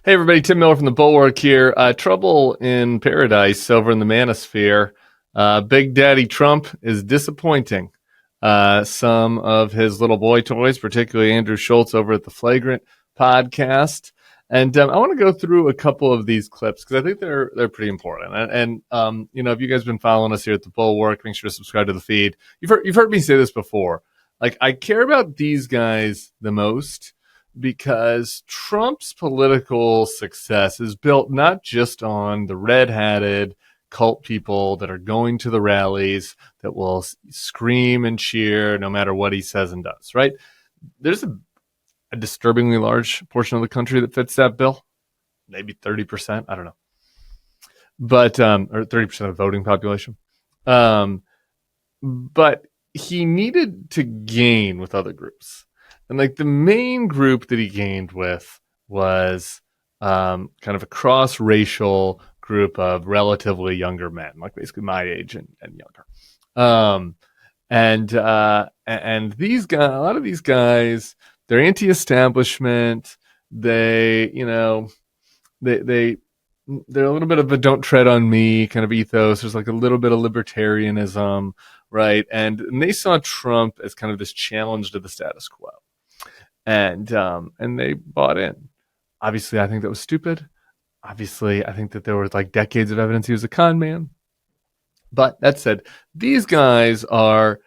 Hey everybody, Tim Miller from the Bulwark here. Trouble in paradise over in the Manosphere. Big Daddy Trump is disappointing some of his little boy toys, particularly Andrew Schulz over at the Flagrant podcast. And I want to go through a couple of these clips because I think they're pretty important. And if you guys have been following us here at the Bulwark, make sure to subscribe to the feed. You've heard me say this before. Like, I care about these guys the most because Trump's political success is built not just on the red-hatted cult people that are going to the rallies that will scream and cheer no matter what he says and does, right? There's a disturbingly large portion of the country that fits that bill, maybe 30%, I don't know. But, or 30% of the voting population. But he needed to gain with other groups. And like the main group that he gained with was kind of a cross-racial group of relatively younger men, like basically my age and younger. And these guys, a lot of these guys, they're anti-establishment. They're a little bit of a don't tread on me kind of ethos. There's like a little bit of libertarianism, right? And they saw Trump as kind of this challenge to the status quo. And they bought in. Obviously, I think that was stupid. Obviously, I think that there was like decades of evidence he was a con man. But that said, these guys are,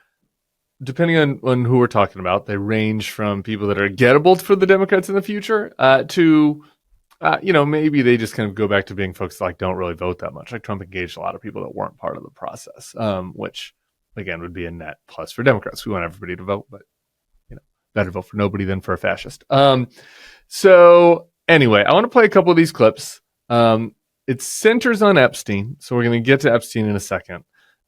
depending on who we're talking about, they range from people that are gettable for the Democrats in the future to, maybe they just kind of go back to being folks that like don't really vote that much. Like Trump engaged a lot of people that weren't part of the process, which again would be a net plus for Democrats. We want everybody to vote, but better vote for nobody than for a fascist. So anyway, I want to play a couple of these clips. It centers on Epstein, so we're going to get to Epstein in a second.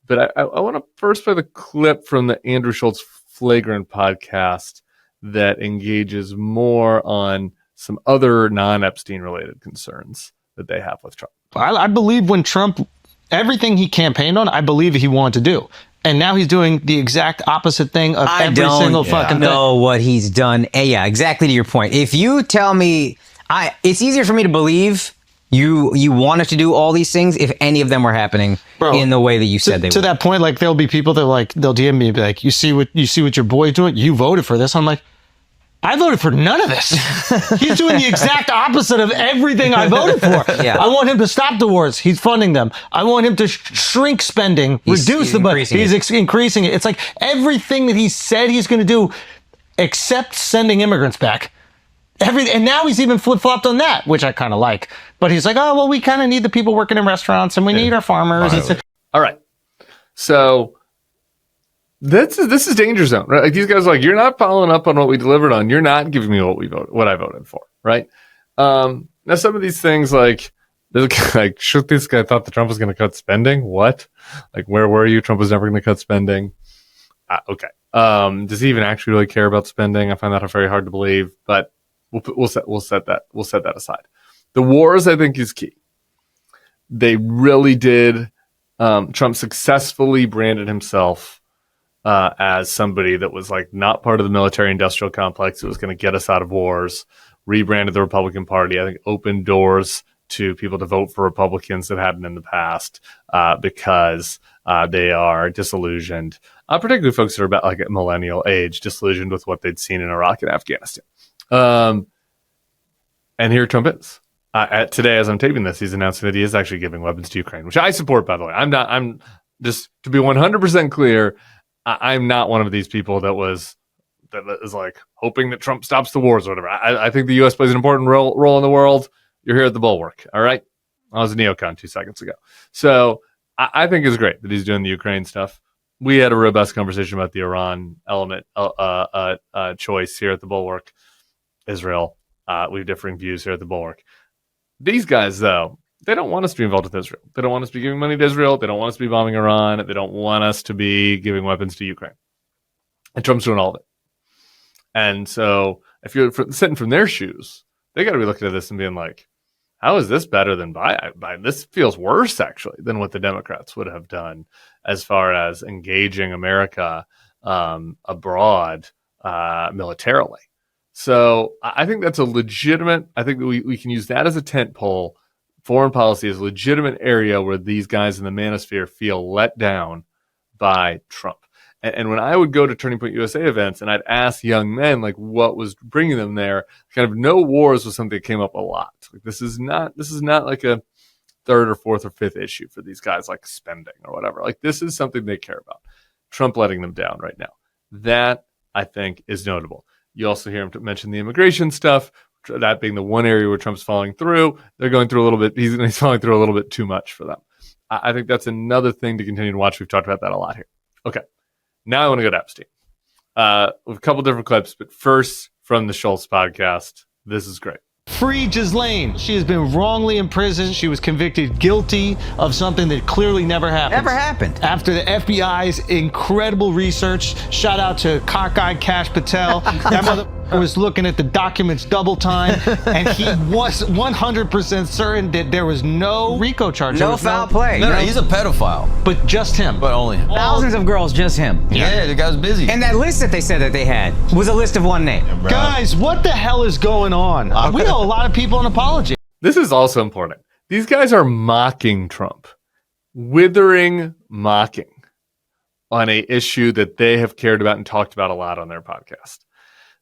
But I want to first play the clip from the Andrew Schulz Flagrant podcast that engages more on some other non-Epstein related concerns that they have with Trump. I believe when Trump, everything he campaigned on, I believe he wanted to do. And now he's doing the exact opposite thing of every single fucking thing. I don't know what he's done. Yeah, exactly to your point. If you tell me, it's easier for me to believe you wanted to do all these things if any of them were happening in the way that you said they were. To that point, like there'll be people that like they'll DM me and be like, you see what your boy's doing? You voted for this. I'm like, I voted for none of this. He's doing the exact opposite of everything I voted for. Yeah. I want him to stop the wars. He's funding them. I want him to shrink spending, reduce the budget. He's increasing it. It's like everything that he said he's going to do, except sending immigrants back. And now he's even flip-flopped on that, which I kind of like. But he's like, oh, well, we kind of need the people working in restaurants and we need our farmers. All right. So this is danger zone, right? Like these guys are like, you're not following up on what we delivered on. You're not giving me what I voted for, right? Now some of these things like shoot, this guy thought that Trump was going to cut spending. What? Like, where were you? Trump was never going to cut spending. Okay. Does he even actually really care about spending? I find that very hard to believe, but we'll set that aside. The wars, I think, is key. They really did. Trump successfully branded himself as somebody that was like not part of the military industrial complex that was going to get us out of wars, rebranded the Republican Party, I think opened doors to people to vote for Republicans that hadn't in the past because they are disillusioned, particularly folks that are about like at millennial age, disillusioned with what they'd seen in Iraq and Afghanistan. And here Trump is. Today, as I'm taping this, he's announcing that he is actually giving weapons to Ukraine, which I support, by the way. I'm just to be 100% clear, I'm not one of these people that is like hoping that Trump stops the wars or whatever. I think the U.S. plays an important role in the world. You're here at the Bulwark, all right? I was a neocon 2 seconds ago. So I think it's great that he's doing the Ukraine stuff. We had a robust conversation about the Iran element choice here at the Bulwark. Israel, we have differing views here at the Bulwark. These guys, though, they don't want us to be involved with Israel. They don't want us to be giving money to Israel. They don't want us to be bombing Iran. They don't want us to be giving weapons to Ukraine. And Trump's doing all of it. And so if you're sitting from their shoes, they got to be looking at this and being like, how is this better than Biden? This feels worse, actually, than what the Democrats would have done as far as engaging America abroad militarily. So I think that's a legitimate. I think that we can use that as a tent pole. Foreign policy is a legitimate area where these guys in the manosphere feel let down by Trump. And when I would go to Turning Point USA events and I'd ask young men like what was bringing them there, kind of no wars was something that came up a lot. Like this is not like a third or fourth or fifth issue for these guys, like spending or whatever. Like this is something they care about. Trump letting them down right now. That I think is notable. You also hear him mention the immigration stuff, that being the one area where Trump's falling through. They're going through a little bit. He's falling through a little bit too much for them. I think that's another thing to continue to watch. We've talked about that a lot here. Okay. Now I want to go to Epstein. With a couple different clips, but first from the Schulz podcast. This is great. Free Ghislaine. She has been wrongly imprisoned. She was convicted guilty of something that clearly never happened. Never happened. After the FBI's incredible research, shout out to cockeyed Kash Patel. That mother was looking at the documents double time, and he was 100% certain that there was no RICO charge. No foul play. No, he's a pedophile. But just him. But only him. Thousands of girls, just him. Yeah, the guy was busy. And that list that they said that they had was a list of one name. Yeah, Guys, what the hell is going on? We owe a lot of people an apology. This is also important. These guys are mocking Trump, withering mocking on a issue that they have cared about and talked about a lot on their podcast.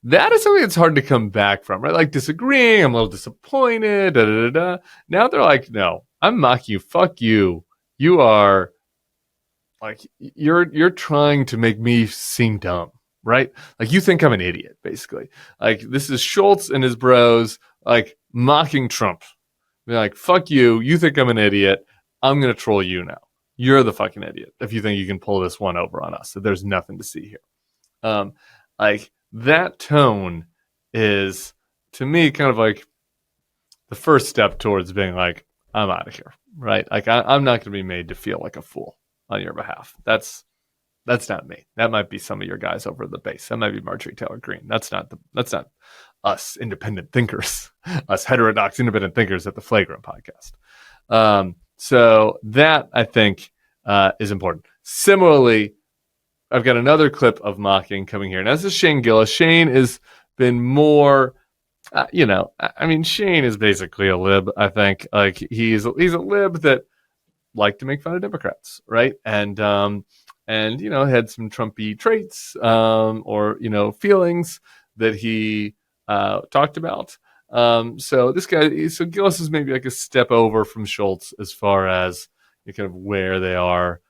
That is something that's hard to come back from, right? Like disagreeing, I'm a little disappointed, da da da da. Now they're like, no, I'm mocking you. Fuck you. You are like you're trying to make me seem dumb, right? Like you think I'm an idiot, basically. Like this is Schulz and his bros, like mocking Trump. They're like, fuck you. You think I'm an idiot. I'm gonna troll you now. You're the fucking idiot if you think you can pull this one over on us. So there's nothing to see here. Like. That tone is, to me, kind of like the first step towards being like, I'm out of here, right? Like, I'm not going to be made to feel like a fool on your behalf. That's not me. That might be some of your guys over at the base. That might be Marjorie Taylor Greene. That's not us independent thinkers, us heterodox independent thinkers at the Flagrant podcast. So that, I think, is important. Similarly, I've got another clip of mocking coming here. Now, this is Shane Gillis. Shane has been more, Shane is basically a lib, I think. Like, he's a lib that liked to make fun of Democrats, right? And had some Trumpy traits or feelings that he talked about. So Gillis is maybe like a step over from Schulz as far as kind of where they are,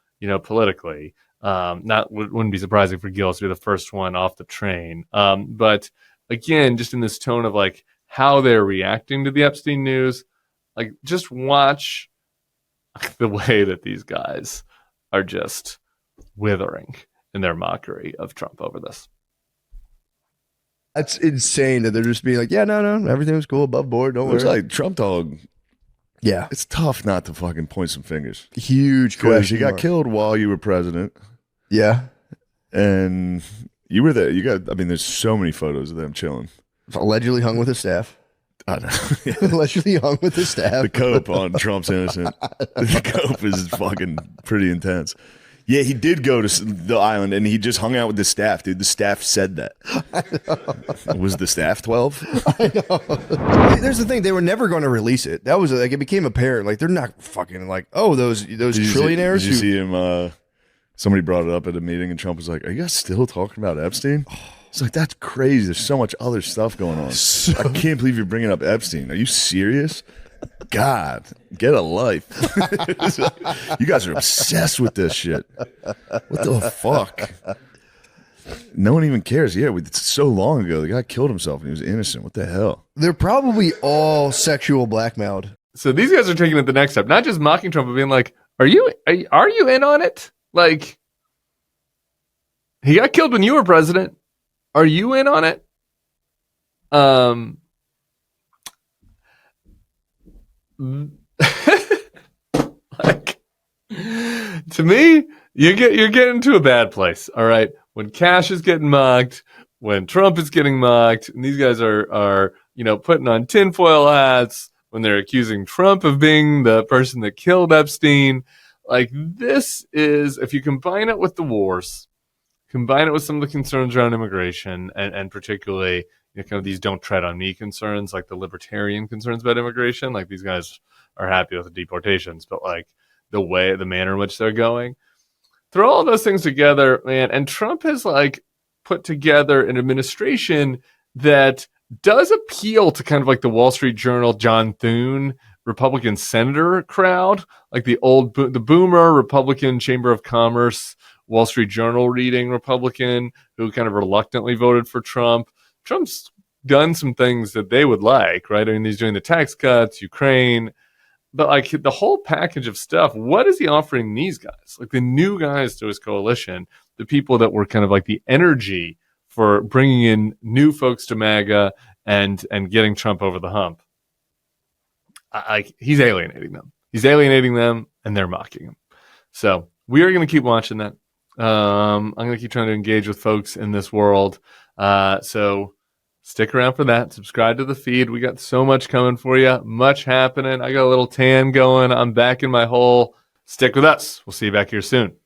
politically. Wouldn't be surprising for Gillis to be the first one off the train. But again, just in this tone of like how they're reacting to the Epstein news, like just watch the way that these guys are just withering in their mockery of Trump over this. That's insane that they're just being like, yeah, no, everything was cool, above board, don't worry. It's like Trump dog. Yeah. It's tough not to fucking point some fingers. Huge Because question. you got killed while you were president. Yeah. And you were there. There's so many photos of them chilling. Allegedly hung with his staff. I know. Allegedly hung with his staff. The cope on Trump's innocent. The cope is fucking pretty intense. Yeah, he did go to the island and he just hung out with the staff, dude. The staff said that. Was the staff 12? I know. There's the thing. They were never going to release it. That was like, it became apparent. Like, they're not fucking like, oh, those trillionaires. Did you see him? Somebody brought it up at a meeting and Trump was like, are you guys still talking about Epstein? It's like, that's crazy. There's so much other stuff going on. I can't believe you're bringing up Epstein. Are you serious? God, get a life. You guys are obsessed with this shit. What the fuck? No one even cares. Yeah, it's so long ago. The guy killed himself and he was innocent. What the hell? They're probably all sexual blackmailed. So these guys are taking it the next step, not just mocking Trump, but being like, are you in on it? Like, he got killed when you were president. Are you in on it? Like, to me, you're getting to a bad place. All right, when Kash is getting mocked, when Trump is getting mocked, and these guys are putting on tinfoil hats when they're accusing Trump of being the person that killed Epstein. Like, this is, if you combine it with the wars, combine it with some of the concerns around immigration and particularly, kind of these don't tread on me concerns, like the libertarian concerns about immigration. Like these guys are happy with the deportations, but like the manner in which they're going, throw all those things together, man. And Trump has like put together an administration that does appeal to kind of like the Wall Street Journal, John Thune, Republican senator crowd, like the boomer Republican Chamber of Commerce, Wall Street Journal reading Republican who kind of reluctantly voted for Trump. Trump's done some things that they would like, right? I mean, he's doing the tax cuts, Ukraine, but like the whole package of stuff. What is he offering these guys, like the new guys to his coalition, the people that were kind of like the energy for bringing in new folks to MAGA and getting Trump over the hump? He's alienating them. He's alienating them, and they're mocking him. So we are going to keep watching that. I'm going to keep trying to engage with folks in this world. So stick around for that. Subscribe to the feed. We got so much coming for you. Much happening. I got a little tan going. I'm back in my hole. Stick with us. We'll see you back here soon.